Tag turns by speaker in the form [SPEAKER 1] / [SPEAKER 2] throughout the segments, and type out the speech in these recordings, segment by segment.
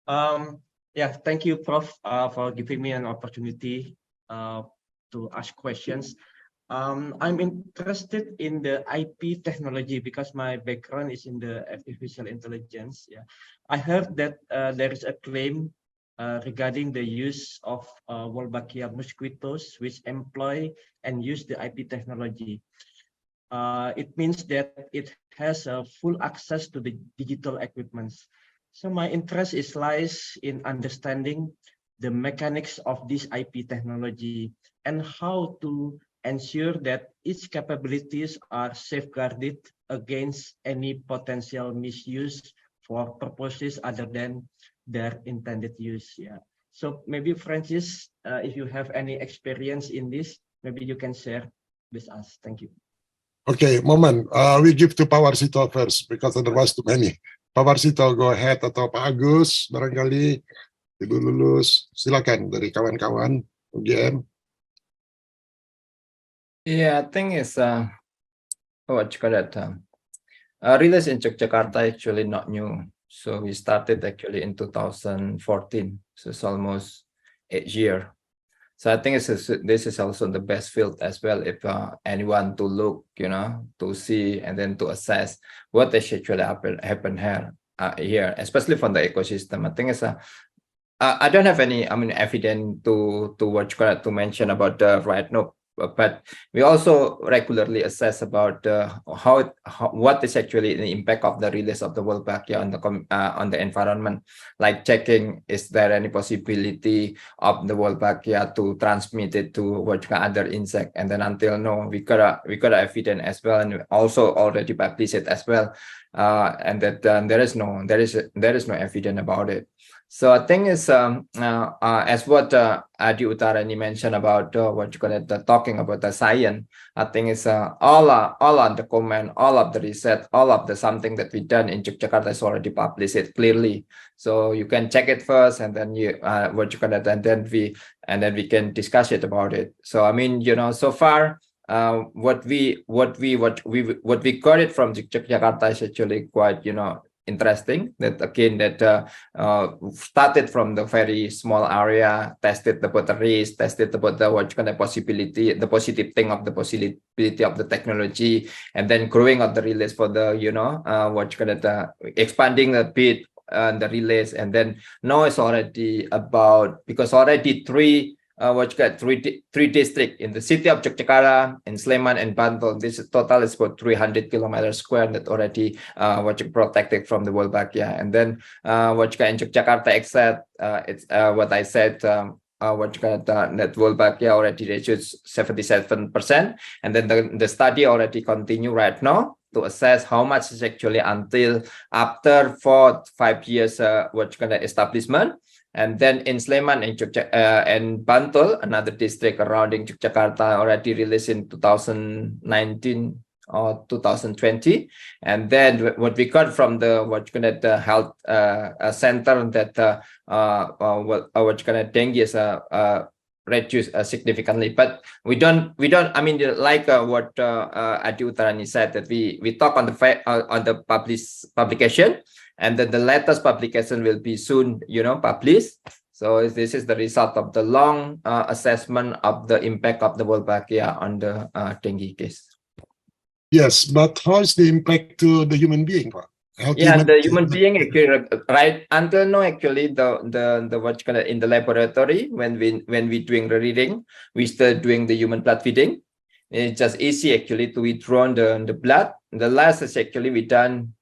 [SPEAKER 1] Yeah, thank you, Prof, for giving me an opportunity to ask questions. I'm interested in the IP technology because my background is in the artificial intelligence. Yeah, I heard that there is a claim regarding the use of Wolbachia mosquitoes, which employ and use the IP technology. It means that it has a full access to the digital equipments. So my interest is lies in understanding the mechanics of this IP technology and how to ensure that its capabilities are safeguarded against any potential misuse for purposes other than their intended use. Yeah. So maybe Francis, if you have any experience in this, maybe you can share with us. Thank you.
[SPEAKER 2] Okay, moment. We give to Pak Warsito first because otherwise too many. Pak Warsito, go ahead, atau Pak Agus, barangkali Ibu Lulus, silakan dari kawan-kawan UGM.
[SPEAKER 3] Yeah, I think it's what you call it. Release in Jakarta actually not new. So we started actually in 2014. So it's almost 8 years. So I think this is also the best field as well if anyone to look, to see and then to assess what is actually happen here, especially from the ecosystem. I think it's I don't have any evidence to what you call it, to mention about the right now. But we also regularly assess about what is actually the impact of the release of the Wolbachia on the environment, like checking is there any possibility of the Wolbachia to transmit it to other insect, and then until now we got evidence as well, and we also already published it as well, and that there is no evidence about it. So I think it's as what Adi Uttarani mentioned about what you call it, talking about the science. I think it's all on the comment, all of the research, all of the something that we done in Jakarta is already published it clearly. So you can check it first, and then you what you call it, and then we can discuss it about it. So I mean, so far. What we got it from Jakarta is actually quite interesting. That again started from the very small area, tested about the risk, tested about the what kind of possibility, the positive thing of the possibility of the technology, and then growing of the release for the expanding a bit the release, and then now it's already about, because already three districts in the city of Jakarta, in Sleman and Bantul. This total is about 300 kilometers square that already protected from the Wolbachia. And then in Jakarta except it's what I said. That Wolbachia already reaches 77%, and then the study already continue right now to assess how much is actually until after 4-5 years establishment. And then in Sleman and Bantul, another district surrounding Jakarta, already released in 2019 or 2020. And then what we got from the health center, that dengue is reduced significantly. But we don't. I mean, like what Adi Uttarani said, that we talk on the publication. And then the latest publication will be soon, published. So this is the result of the long assessment of the impact of the Wolbachia on the dengue case.
[SPEAKER 2] Yes, but how is the impact to the human being?
[SPEAKER 3] The human being actually, right until now, actually the in the laboratory when we doing the reading, we still doing the human blood feeding. It's just easy actually to withdraw the blood. The last is actually we done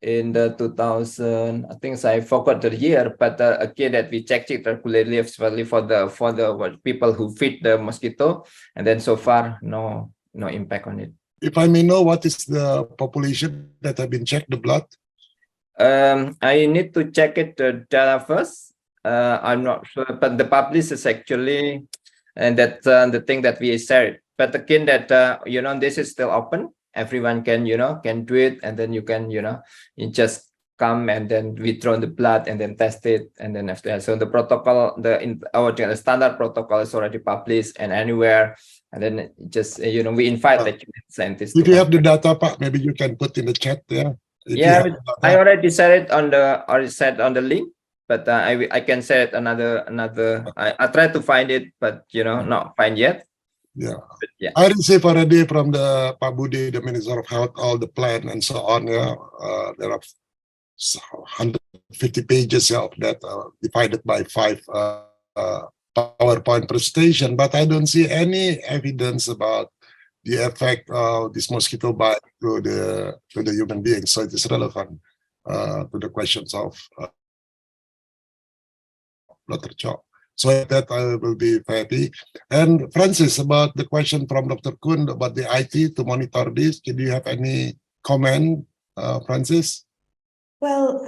[SPEAKER 3] in the 2000, I think I forgot the year, but again that we checked it regularly, especially for the people who feed the mosquito, and then so far no impact on it.
[SPEAKER 2] If I may know, what is the population that have been checked the blood?
[SPEAKER 3] I need to check it data first. I'm not sure, but the publish is actually, and that's the thing that we shared. But again, that this is still open. Everyone can can do it, and then you can you just come and then withdraw the blood and then test it, and then after that. So the protocol, the standard protocol is already published and anywhere, and then just we invite the scientists.
[SPEAKER 2] If you have the data, Pak, maybe you can put in the chat there.
[SPEAKER 3] I already said it on the link. but I can say it another. I tried to find it, but not find yet.
[SPEAKER 2] Yeah.
[SPEAKER 3] But yeah.
[SPEAKER 2] I received already from the Pak Budi, the Minister of Health, all the plan and so on. Yeah, there are 150 pages of that divided by 5 PowerPoint presentation, but I don't see any evidence about the effect of this mosquito bite to the human being. So it is relevant to the questions of Dr. Cho. So that I will be happy. And Francis, about the question from Dr. Kun about the IT to monitor this, do you have any comment, Francis?
[SPEAKER 4] Well,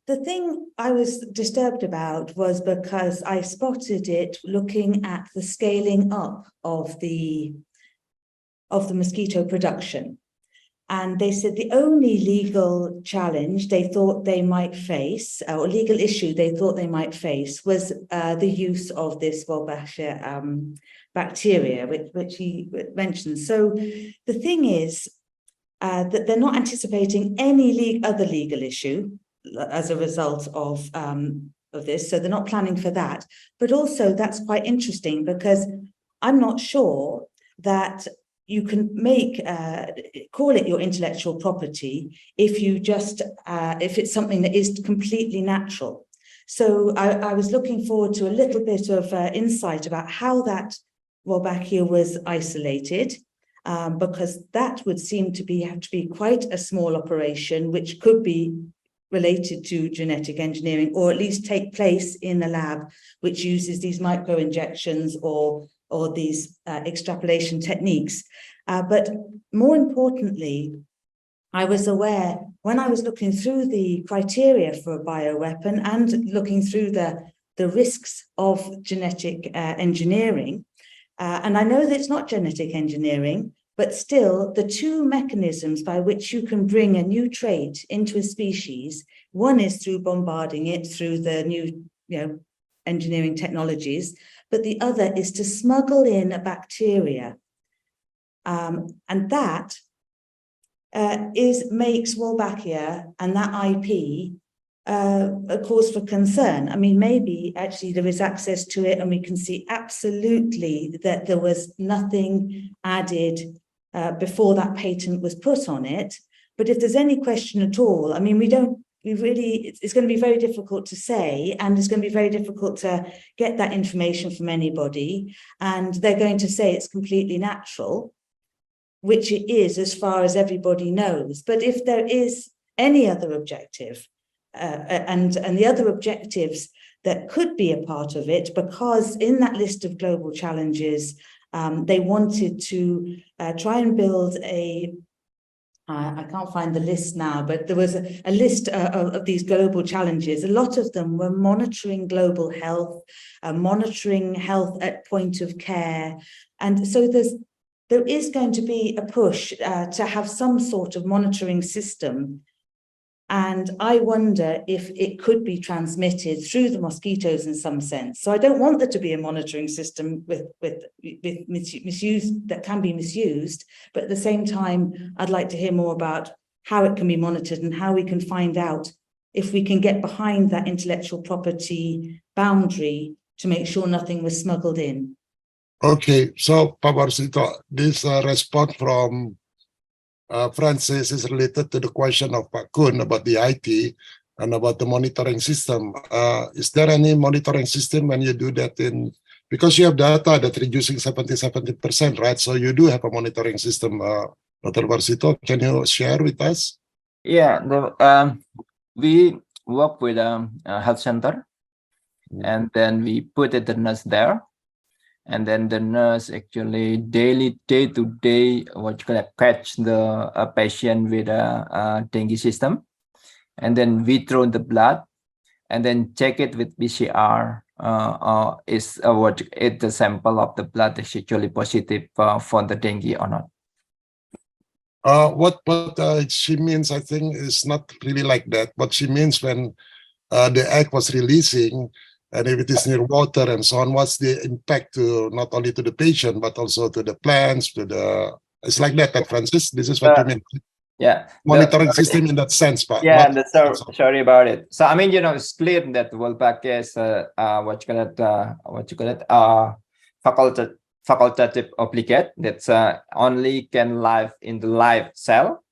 [SPEAKER 4] the thing I was disturbed about was because I spotted it looking at the scaling up of the mosquito production. And they said the only legal challenge they thought they might face, or legal issue they thought they might face, was the use of this Wolbachia bacteria, which he mentioned. So the thing is that they're not anticipating any other legal issue as a result of this. So they're not planning for that. But also that's quite interesting because I'm not sure that you can call it your intellectual property if you just, if it's something that is completely natural. So I was looking forward to a little bit of insight about how that Wolbachia was isolated, because that would seem to have to be quite a small operation, which could be related to genetic engineering, or at least take place in a lab which uses these micro injections or these extrapolation techniques. But more importantly, I was aware when I was looking through the criteria for a bioweapon and looking through the risks of genetic engineering, and I know that it's not genetic engineering, but still the two mechanisms by which you can bring a new trait into a species, one is through bombarding it through the new engineering technologies, but the other is to smuggle in a bacteria. And that makes Wolbachia and that IP a cause for concern. I mean, maybe actually there is access to it and we can see absolutely that there was nothing added before that patent was put on it. But if there's any question at all, I mean, it's going to be very difficult to say, and it's going to be very difficult to get that information from anybody. And they're going to say it's completely natural, which it is as far as everybody knows. But if there is any other objective, and the other objectives that could be a part of it, because in that list of global challenges, they wanted to try and build I can't find the list now, but there was a list of these global challenges. A lot of them were monitoring global health, monitoring health at point of care. And so there is going to be a push to have some sort of monitoring system. And I wonder if it could be transmitted through the mosquitoes in some sense. So I don't want there to be a monitoring system with misuse that can be misused. But at the same time, I'd like to hear more about how it can be monitored and how we can find out if we can get behind that intellectual property boundary to make sure nothing was smuggled in.
[SPEAKER 2] Okay, so Pak Warsito, this response from Francis is related to the question of Pak Kun about the IT and about the monitoring system. Is there any monitoring system when you do that because you have data that reducing 70%, right? So you do have a monitoring system, Dr. Warsito. Can you share with us?
[SPEAKER 3] Yeah, we work with a health center, and then we put the nurse there. And then the nurse actually day to day patch the patient with a dengue system, and then we throw the blood, and then check it with PCR. Is the sample of the blood is actually positive for the dengue or not?
[SPEAKER 2] What she means, I think, is not really like that. What she means when the egg was releasing, and if it is near water and so on, what's the impact to not only to the patient, but also to the plants, it's like that, Francis? This is what you mean?
[SPEAKER 3] Yeah,
[SPEAKER 2] monitoring system in that sense, but
[SPEAKER 3] yeah,
[SPEAKER 2] not-
[SPEAKER 3] sorry about it. So I mean, you know, it's clear that Wolbachia is facultative obligate that's only can live in the live cell.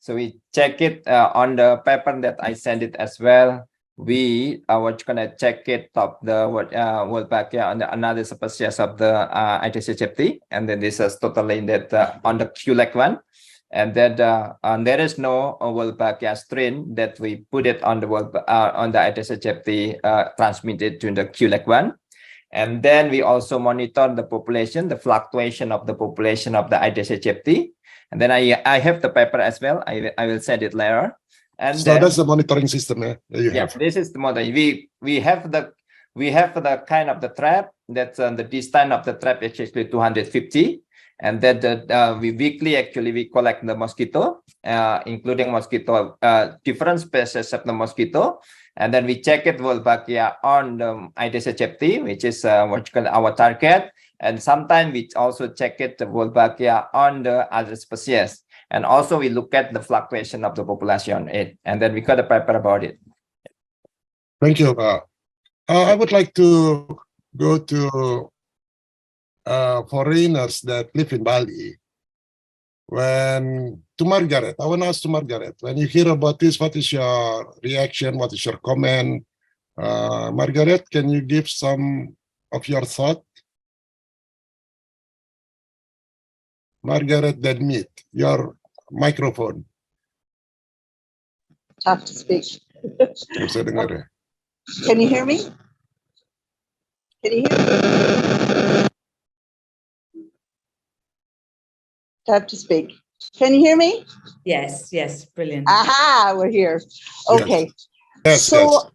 [SPEAKER 3] So we check it on the paper that I sent it as well. We check it of the Wolbachia on the another species of the ITCHFT, and then this is totally that on the QLEC one. And then there is no Wolbachia strain that we put it on the ITCHFT transmitted to the QLEC one. And then we also monitor the population, the fluctuation of the population of the ITCHFT. And then I have the paper as well. I will send it later. And
[SPEAKER 2] so
[SPEAKER 3] then,
[SPEAKER 2] that's the monitoring system that you have.
[SPEAKER 3] this is the model. We have the kind of the trap that's the distance of the trap is actually 250. And then we weekly actually we collect the mosquito, including mosquito, different species of the mosquito, and then we check it Wolbachia on the ITCHFT, which is our target, and sometimes we also check it Wolbachia on the other species, and also we look at the fluctuation of the population and then we got a paper about it.
[SPEAKER 2] Thank you. I would like to go to foreigners that live in Bali. To Margaret, I want to ask to Margaret, when you hear about this, what is your reaction? What is your comment? Margaret, can you give some of your thought? Margaret Deadmeat, your microphone.
[SPEAKER 5] Tough to speak.
[SPEAKER 2] Bisa dengar ya?
[SPEAKER 5] Can you hear me? Can you hear me? Tough to speak. Can you hear me?
[SPEAKER 4] Yes, yes, brilliant.
[SPEAKER 5] Aha, we're here. Okay.
[SPEAKER 2] Yes,
[SPEAKER 5] So
[SPEAKER 2] yes.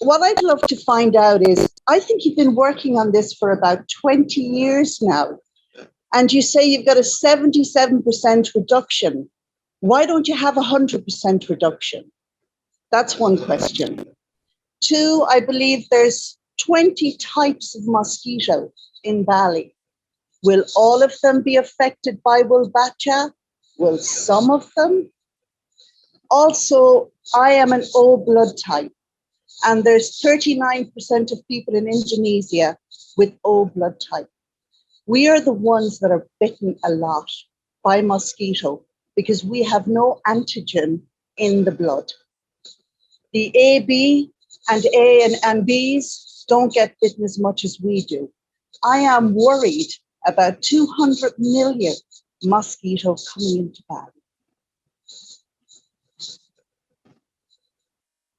[SPEAKER 5] what I'd love to find out is, I think you've been working on this for about 20 years now, and you say you've got a 77% reduction. Why don't you have 100% reduction? That's one question. Two, I believe there's 20 types of mosquito in Bali. Will all of them be affected by Wolbachia? Will some of them? Also, I am an O blood type, and there's 39% of people in Indonesia with O blood type. We are the ones that are bitten a lot by mosquito because we have no antigen in the blood. The AB and A and Bs don't get bitten as much as we do. I am worried about 200 million mosquitoes coming into Bali.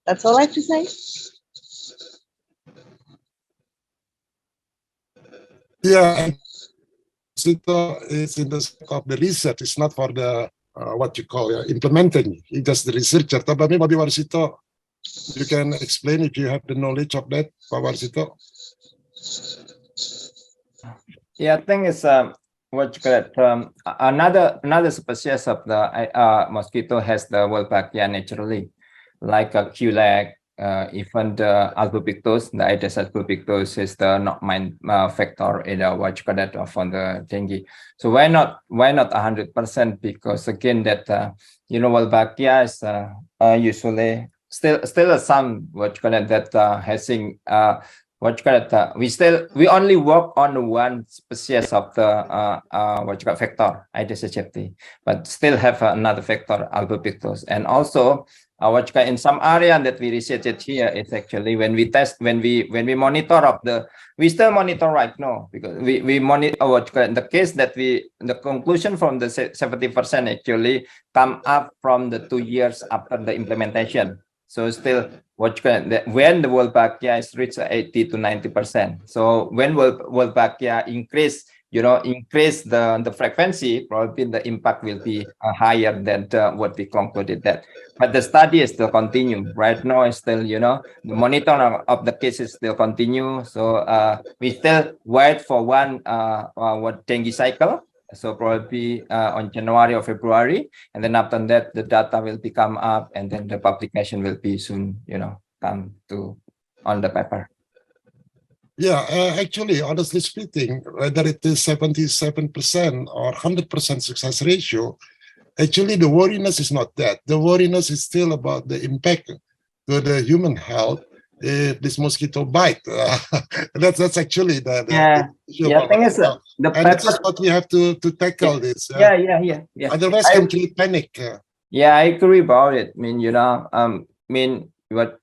[SPEAKER 5] That's all I have to say.
[SPEAKER 2] Yeah, mosquito is in the scope of the research. It's not for the what you call implementing. It's just the researcher. Tapi Babi Warsito, you can explain if you have the knowledge of that, Pak Warsito.
[SPEAKER 3] Yeah, I think it's what you call it. Another species of the mosquito has the Wolbachia naturally, like a QLEC, even the albopictus, the Aedes albopictus is the not main factor in the what you call that on the dengue. So why not 100%? Because again that Wolbachia is usually still some what you call it that having what you call it, we only work on one species of the what you call factor ITCHFT, but still have another factor albopictus. And also what you call in some area that we researched here is actually when we test, when we monitor of the, we still monitor right now because we monitor what you call in the case that the conclusion from the 70% actually come up from the 2 years after the implementation. So still what you can, when the Wolbachia is reached 80 to 90%. So when Wolbachia increase the frequency, probably the impact will be higher than what we concluded that. But the study is still continue. Right now it's still, the monitoring of the cases still continue. So we still wait for one dengue cycle. So probably on January or February, and then after that the data will be come up, and then the publication will be soon, come to on the paper.
[SPEAKER 2] Yeah, actually, honestly speaking, whether it is 77% or 100% success ratio, Actually, the worriness is not that. The worriness is still about the impact to the human health if this mosquito bite. That's actually the issue.
[SPEAKER 3] Yeah. Thing is, the
[SPEAKER 2] and this is what we have to tackle this.
[SPEAKER 3] Yeah.
[SPEAKER 2] Otherwise, can create panic.
[SPEAKER 3] Yeah, I agree about it. I mean, what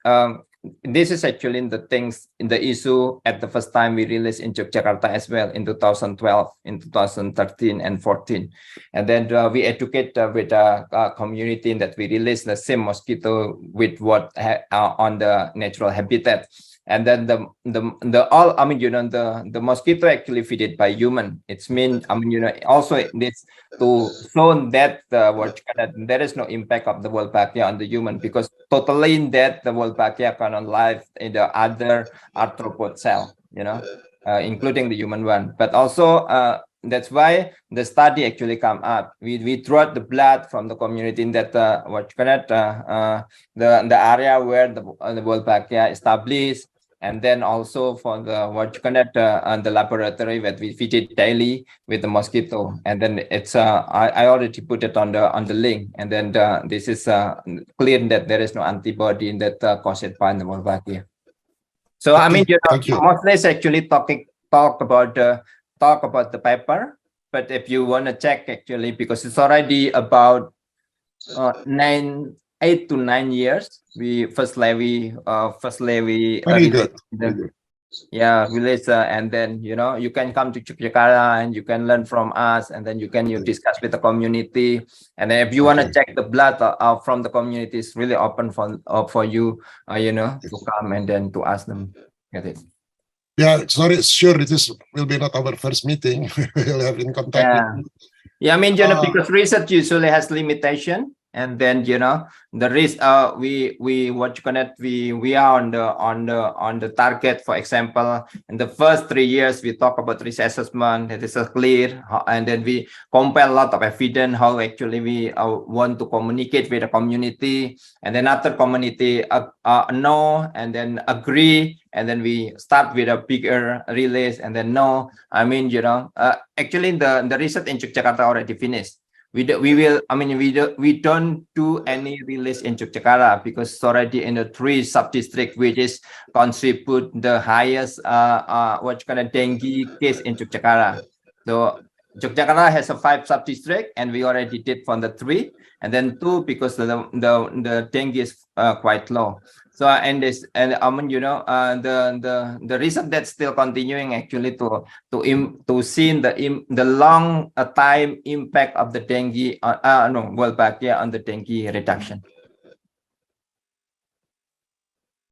[SPEAKER 3] this is actually in the things in the issue at the first time we released in Jakarta as well in 2012, in 2013 and 14, and then we educate with the community that we release the same mosquito with what on the natural habitat. And then the mosquito actually fed by human. It's mean also this to show that there is no impact of the Wolbachia on the human, because totally in that the Wolbachia cannot live in the other arthropod cell, including the human one. But also that's why the study actually come up. We draw the blood from the community in that the area where the Wolbachia established. And then also for the the laboratory that we feed it daily with the mosquito, and then it's I already put it on the link, and then this is clear that there is no antibody in that caused by the Wolbachia. So I mean, mostly it's actually talk about the paper, but if you want to check actually, because it's already about 8 to 9 years. We firstly release, and then you can come to Jakarta and you can learn from us, and then you discuss with the community, and then if you want to check the blood from the community, it's really open for you to come and then to ask them. Get it?
[SPEAKER 2] Yeah, sorry, sure, will be not our first meeting. We'll have in contact.
[SPEAKER 3] Yeah, I mean, because research usually has limitation. And then the risk we are on the target. For example, in the first 3 years we talk about risk assessment, that is clear, and then we compile a lot of evidence how actually we want to communicate with the community, and then after community know and then agree, and then we start with a bigger release, and then no, I mean actually the research in Jakarta already finished. We don't do any release in Jakarta because it's already in the 3 sub-district which is contribute the highest dengue case in Jakarta. So Jakarta has a 5 sub-district, and we already did from the 3, and then 2 because the dengue is quite low. So the reason that's still continuing actually to see the long time impact of the dengue Wolbachia on the dengue reduction.